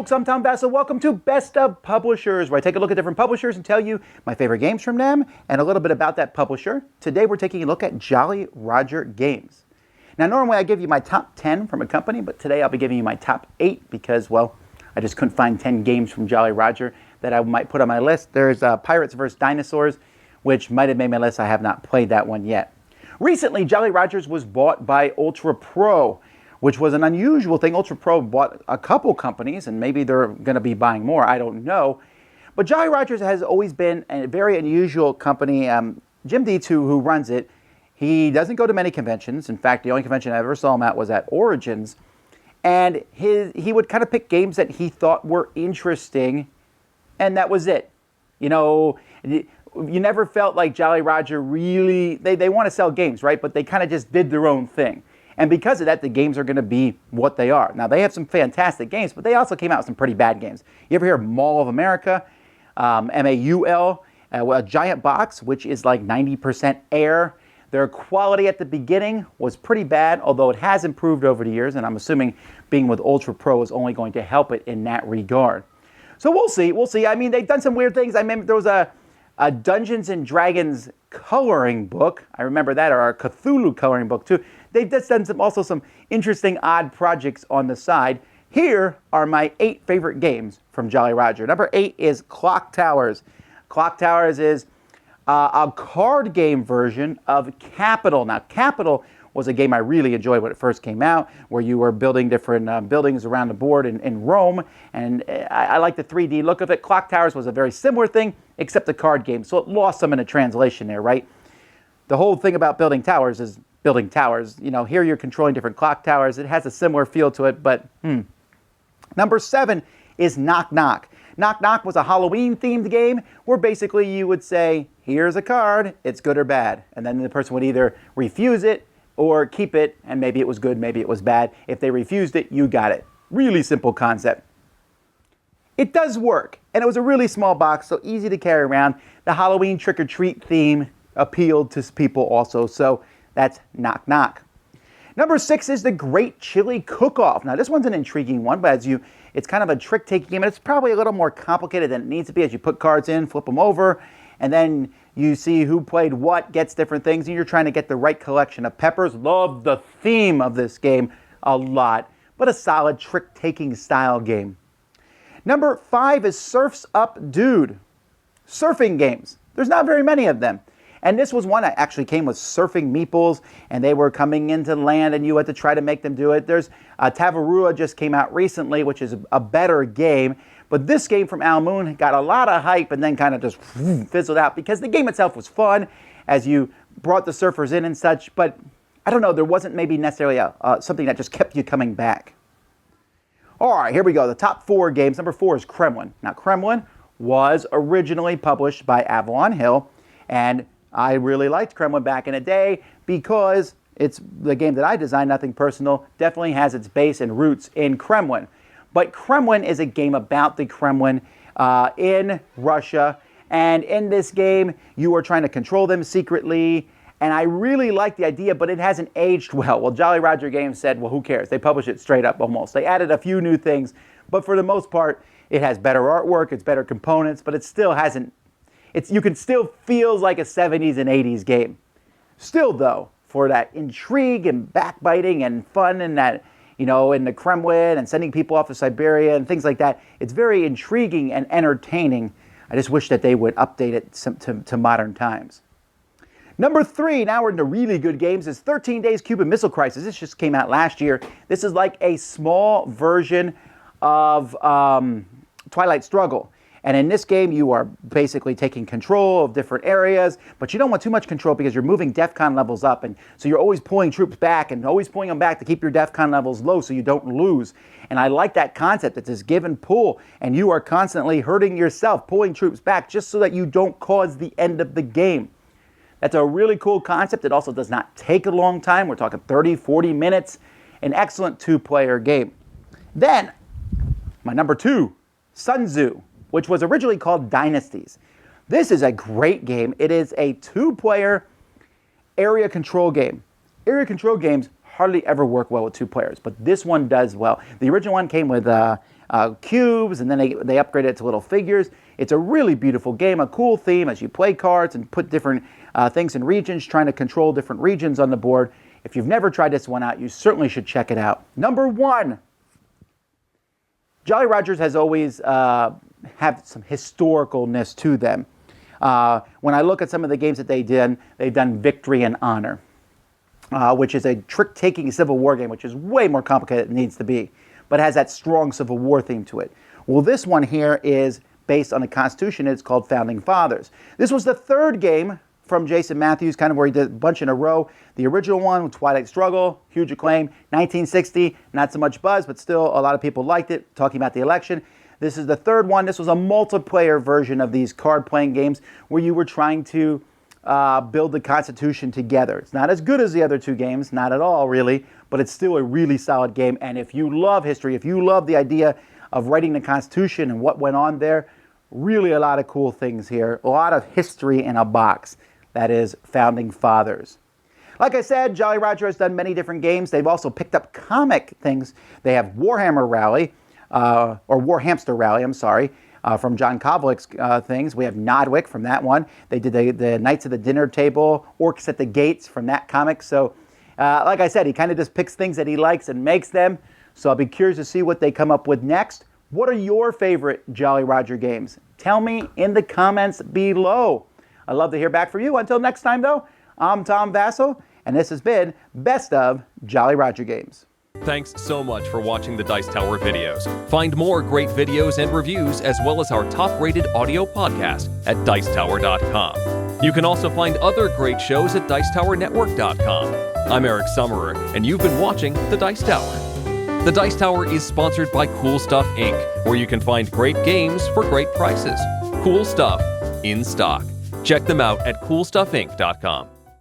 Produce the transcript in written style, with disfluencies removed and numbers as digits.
folks, I'm Tom Vasel. Welcome to Best of Publishers, where I take a look at different publishers and tell you my favorite games from them and a little bit about that publisher. Today we're taking a look at Jolly Roger Games. Now normally I give you my top 10 from a company, but today I'll be giving you my top 8 because, well, I just couldn't find 10 games from Jolly Roger that I might put on my list. There's Pirates vs. Dinosaurs, which might have made my list. I have not played that one yet. Recently, Jolly Rogers was bought by Ultra Pro, which was an unusual thing. Ultra Pro bought a couple companies, and maybe they're going to be buying more. I don't know. But Jolly Rogers has always been a very unusual company. Jim Dietz, who runs it, he doesn't go to many conventions. In fact, the only convention I ever saw him at was at Origins. And he would kind of pick games that he thought were interesting, and that was it. You know, you never felt like Jolly Roger really, they want to sell games, right? But they kind of just did their own thing. And because of that, the games are going to be what they are. Now, they have some fantastic games, but they also came out with some pretty bad games. You ever hear of Mall of America, MAUL, a giant box, which is like 90% air. Their quality at the beginning was pretty bad, although it has improved over the years, and I'm assuming being with Ultra Pro is only going to help it in that regard. So we'll see. We'll see. I mean, they've done some weird things. I remember there was a Dungeons and Dragons coloring book. I remember that, or a Cthulhu coloring book, too. They've just done also some interesting, odd projects on the side. Here are my 8 favorite games from Jolly Roger. Number 8 is Clock Towers. Clock Towers is a card game version of Capital. Now, Capital was a game I really enjoyed when it first came out, where you were building different buildings around the board in Rome, and I like the 3D look of it. Clock Towers was a very similar thing, except a card game, so it lost some in the translation there, right? The whole thing about building towers is building towers. You know, here you're controlling different clock towers. It has a similar feel to it, but Number 7 is Knock Knock. Knock Knock was a Halloween-themed game where basically you would say, here's a card, it's good or bad. And then the person would either refuse it or keep it, and maybe it was good, maybe it was bad. If they refused it, you got it. Really simple concept. It does work, and it was a really small box, so easy to carry around. The Halloween trick-or-treat theme appealed to people also, so that's Knock Knock. Number 6 is the Great Chili Cook-Off. Now, this one's an intriguing one, but it's kind of a trick-taking game, and it's probably a little more complicated than it needs to be as you put cards in, flip them over, and then you see who played what, gets different things, and you're trying to get the right collection of peppers. Love the theme of this game a lot, but a solid trick-taking style game. Number 5 is Surf's Up Dude. Surfing games. There's not very many of them. And this was one that actually came with surfing meeples, and they were coming into land, and you had to try to make them do it. There's Tavarua just came out recently, which is a better game. But this game from Al Moon got a lot of hype and then kind of just fizzled out because the game itself was fun as you brought the surfers in and such. But I don't know, there wasn't maybe necessarily something that just kept you coming back. All right, here we go. The top 4 games. Number 4 is Kremlin. Now, Kremlin was originally published by Avalon Hill, and I really liked Kremlin back in the day because it's the game that I designed, nothing personal, definitely has its base and roots in Kremlin. But Kremlin is a game about the Kremlin in Russia, and in this game, you are trying to control them secretly, and I really like the idea, but it hasn't aged well. Well, Jolly Roger Games said, well, who cares? They publish it straight up almost. They added a few new things, but for the most part, it has better artwork, it's better components, but it still hasn't. You can still feels like a 70s and 80s game. Still, though, for that intrigue and backbiting and fun and that, you know, in the Kremlin and sending people off to Siberia and things like that, it's very intriguing and entertaining. I just wish that they would update it to modern times. Number 3, now we're into really good games, is 13 Days Cuban Missile Crisis. This just came out last year. This is like a small version of Twilight Struggle. And in this game, you are basically taking control of different areas, but you don't want too much control because you're moving DEFCON levels up. And so you're always pulling troops back and always pulling them back to keep your DEFCON levels low so you don't lose. And I like that concept. It's this give and pull, and you are constantly hurting yourself, pulling troops back just so that you don't cause the end of the game. That's a really cool concept. It also does not take a long time. We're talking 30, 40 minutes. An excellent 2-player game. Then, my number 2, Sun Tzu, which was originally called Dynasties. This is a great game. It is a 2-player area control game. Area control games hardly ever work well with 2 players, but this one does well. The original one came with cubes, and then they upgrade it to little figures. It's a really beautiful game, a cool theme as you play cards and put different things in regions, trying to control different regions on the board. If you've never tried this one out, you certainly should check it out. Number 1. Jolly Rogers has always had some historicalness to them. When I look at some of the games that they've done Victory and Honor, which is a trick-taking Civil War game, which is way more complicated than it needs to be, but has that strong Civil War theme to it. Well, this one here is based on the Constitution. It's called Founding Fathers. This was the third game from Jason Matthews, kind of where he did a bunch in a row. The original one, Twilight Struggle, huge acclaim. 1960, not so much buzz, but still a lot of people liked it, talking about the election. This is the third one. This was a multiplayer version of these card-playing games where you were trying to build the Constitution together. It's not as good as the other two games, not at all, really, but it's still a really solid game. And if you love history, if you love the idea of writing the Constitution and what went on there, really a lot of cool things here. A lot of history in a box. That is Founding Fathers. Like I said, Jolly Roger has done many different games. They've also picked up comic things. They have Warhammer Rally, or Warhamster Rally, I'm sorry, from John Kovalick's things. We have Nodwick from that one. They did the Knights of the Dinner Table, Orcs at the Gates from that comic. So, like I said, he kind of just picks things that he likes and makes them. So I'll be curious to see what they come up with next. What are your favorite Jolly Roger games? Tell me in the comments below. I'd love to hear back from you. Until next time, though, I'm Tom Vasel, and this has been Best of Jolly Roger Games. Thanks so much for watching the Dice Tower videos. Find more great videos and reviews, as well as our top-rated audio podcast at Dicetower.com. You can also find other great shows at Dicetowernetwork.com. I'm Eric Summerer, and you've been watching The Dice Tower. The Dice Tower is sponsored by Cool Stuff Inc., where you can find great games for great prices. Cool stuff in stock. Check them out at CoolStuffInc.com.